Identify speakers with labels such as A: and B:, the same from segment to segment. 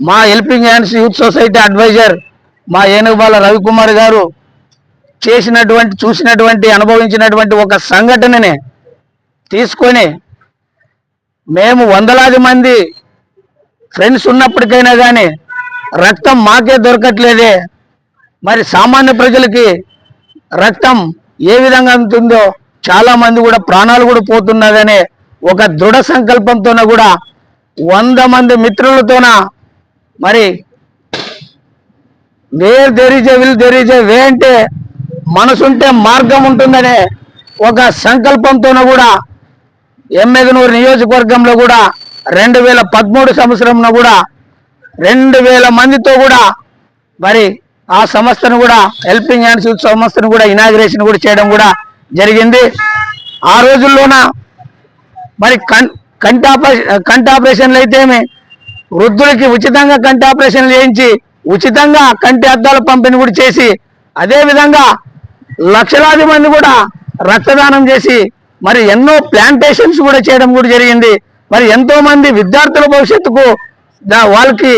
A: మా helping hands youth society adviser మా ఏనుగుబాల రవికుమార్ గారు చూసినటువంటి అనుభవించినటువంటి ఒక సంఘటనని తీసుకొని మేము వందలాది మంది ఫ్రెండ్స్ ఉన్నప్పటికైనా కానీ రక్తం మాకే దొరకట్లేదే, మరి సామాన్య ప్రజలకి రక్తం ఏ విధంగా ఉంటుందో చాలా మంది కూడా ప్రాణాలు కూడా పోతున్నదనే ఒక దృఢ సంకల్పంతోన కూడా 100 మంది మిత్రులతోన మరి where there is a will there is a way అంటే మనసుంటే మార్గం ఉంటుందనే ఒక సంకల్పంతోన కూడా ఎమ్మెగనూరు నియోజకవర్గంలో కూడా 2013 సంవత్సరంలో కూడా 2000 మందితో కూడా మరి ఆ సంస్థను కూడా హెల్పింగ్ హ్యాండ్స్ యూత్ సంస్థను కూడా ఇనాగ్రేషన్ కూడా చేయడం కూడా జరిగింది. ఆ రోజుల్లోన మరి కంటి ఆపరేషన్లు అయితేమి వృద్ధులకి ఉచితంగా కంటి ఆపరేషన్లు చేయించి ఉచితంగా కంటి అద్దాల పంపిణీ కూడా చేసి అదేవిధంగా లక్షలాది మంది కూడా రక్తదానం చేసి మరి ఎన్నో ప్లాంటేషన్స్ కూడా చేయడం కూడా జరిగింది. మరి ఎంతో మంది విద్యార్థుల భవిష్యత్తుకు వాళ్ళకి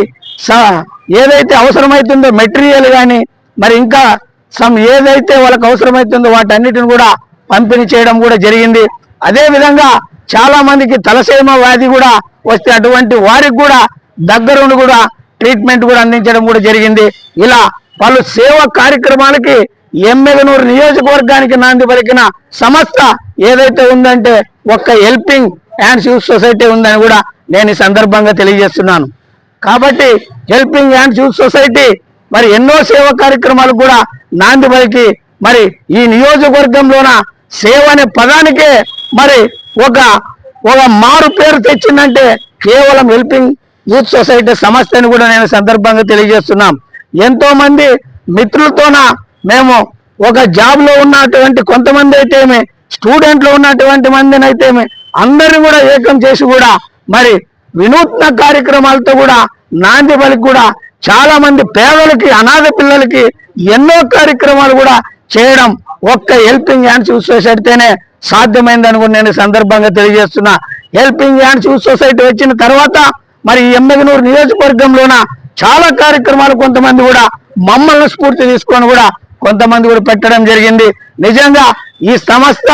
A: ఏదైతే అవసరమవుతుందో మెటీరియల్ కానీ మరి ఇంకా ఏదైతే వాళ్ళకి అవసరమవుతుందో వాటన్నిటిని కూడా పంపిణీ చేయడం కూడా జరిగింది. అదేవిధంగా చాలా మందికి తలసేమ వ్యాధి కూడా వస్తే అటువంటి వారికి కూడా దగ్గరుండి కూడా ట్రీట్మెంట్ కూడా అందించడం కూడా జరిగింది. ఇలా పలు సేవా కార్యక్రమాలకి ఎమ్మెగనూరు నియోజకవర్గానికి నాంది పలికిన సంస్థ ఏదైతే ఉందంటే ఒక్క హెల్పింగ్ హ్యాండ్స్ యూత్ సొసైటీ ఉందని కూడా నేను ఈ సందర్భంగా తెలియజేస్తున్నాను. కాబట్టి హెల్పింగ్ హ్యాండ్స్ యూత్ సొసైటీ మరి ఎన్నో సేవా కార్యక్రమాలు కూడా నాంది పలికి మరి ఈ నియోజకవర్గంలోన సేవ అనే పదానికే మరి ఒక మారు పేరు తెచ్చిందంటే కేవలం హెల్పింగ్ యూత్ సొసైటీ సంస్థని కూడా నేను సందర్భంగా తెలియజేస్తున్నాం. ఎంతో మంది మిత్రులతోన మేము ఒక జాబ్లో ఉన్నటువంటి కొంతమంది అయితేమి స్టూడెంట్లో ఉన్నటువంటి మందిని అయితేమి అందరిని కూడా ఏకం చేసి కూడా మరి వినూత్న కార్యక్రమాలతో కూడా నాంది పలికి కూడా చాలా మంది పేదలకి అనాథ పిల్లలకి ఎన్నో కార్యక్రమాలు కూడా చేయడం ఒక్క హెల్పింగ్ హ్యాండ్స్ యూత్ సొసైటీతోనే సాధ్యమైందని కూడా నేను సందర్భంగా తెలియజేస్తున్నా. హెల్పింగ్ హ్యాండ్స్ యూత్ సొసైటీ వచ్చిన తర్వాత మరి ఈ ఎమ్మెగనూరు నియోజకవర్గంలోన చాలా కార్యక్రమాలు కొంతమంది కూడా మమ్మల్ని స్ఫూర్తి తీసుకొని కూడా కొంతమంది కూడా పెట్టడం జరిగింది. నిజంగా ఈ సంస్థ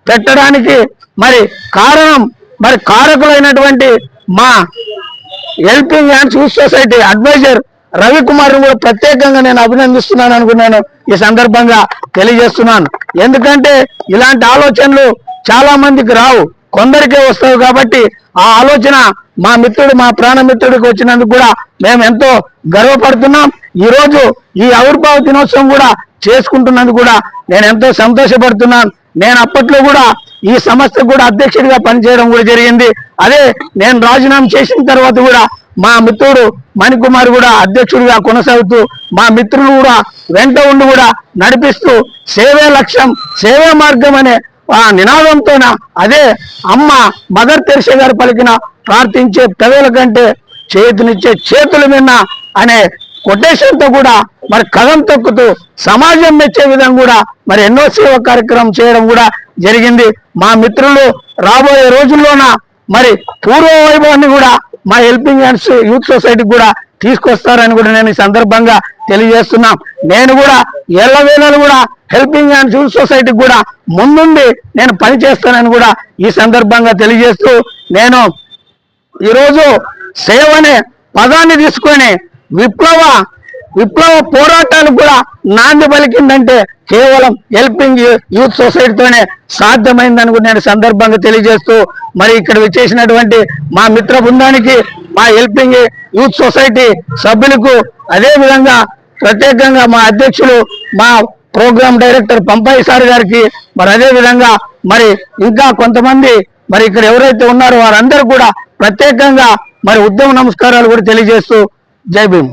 A: పెట్టడానికి మరి కారణం మరి కారకులైనటువంటి మా helping hands youth society advisor రవికుమార్ని కూడా ప్రత్యేకంగా నేను అభినందిస్తున్నాను అనుకున్నాను ఈ సందర్భంగా తెలియజేస్తున్నాను. ఎందుకంటే ఇలాంటి ఆలోచనలు చాలా మందికి రావు, కొందరికే వస్తాయి. కాబట్టి ఆ ఆలోచన మా మిత్రుడు మా ప్రాణమిత్రుడికి వచ్చినందుకు కూడా మేము ఎంతో గర్వపడుతున్నాం. ఈరోజు ఈ ఆవిర్భావ దినోత్సవం కూడా చేసుకుంటున్నందుకు కూడా నేను ఎంతో సంతోషపడుతున్నాను. నేను అప్పట్లో కూడా ఈ సంస్థకు కూడా అధ్యక్షుడిగా పనిచేయడం కూడా జరిగింది. అదే నేను రాజీనామా చేసిన తర్వాత కూడా మా మిత్రుడు మణికుమార్ కూడా అధ్యక్షుడిగా కొనసాగుతూ మా మిత్రులు కూడా వెంట ఉండి కూడా నడిపిస్తూ సేవే లక్ష్యం సేవే మార్గం అనే ఆ నినాదంతోన అదే అమ్మ మదర్ తెరిసా గారు పలికిన ప్రార్థించే పెదవుల కంటే చేతునిచ్చే చేతుల మిన్న అనే కొటేషన్తో కూడా మరి కథం తొక్కుతూ సమాజం మెచ్చే విధంగా కూడా మరి ఎన్నో సేవా కార్యక్రమం చేయడం కూడా జరిగింది. మా మిత్రులు రాబోయే రోజుల్లోన మరి పూర్వ వైభవాన్ని కూడా మా హెల్పింగ్ హ్యాండ్స్ యూత్ సొసైటీకి కూడా తీసుకొస్తారని కూడా నేను ఈ సందర్భంగా తెలియజేస్తున్నాం. నేను కూడా ఎల్లవేళలు కూడా హెల్పింగ్ హ్యాండ్స్ యూత్ సొసైటీకి కూడా ముందుండి నేను పనిచేస్తానని కూడా ఈ సందర్భంగా తెలియజేస్తూ నేను ఈరోజు సేవ అనే పదాన్ని తీసుకొని విప్లవ పోరాటాలు కూడా నాంది పలికిందంటే కేవలం హెల్పింగ్ యూత్ సొసైటీతోనే సాధ్యమైందని కూడా నేను సందర్భంగా తెలియజేస్తూ మరి ఇక్కడ వచ్చేసినటువంటి మా మిత్ర బృందానికి మా హెల్పింగ్ యూత్ సొసైటీ సభ్యులకు అదేవిధంగా ప్రత్యేకంగా మా అధ్యక్షులు మా ప్రోగ్రామ్ డైరెక్టర్ పంపాయి సార్ గారికి మరి అదేవిధంగా మరి ఇంకా కొంతమంది మరి ఇక్కడ ఎవరైతే ఉన్నారో వారందరూ కూడా ప్రత్యేకంగా మరి ఉద్యమ నమస్కారాలు కూడా తెలియజేస్తూ జై భీమ్.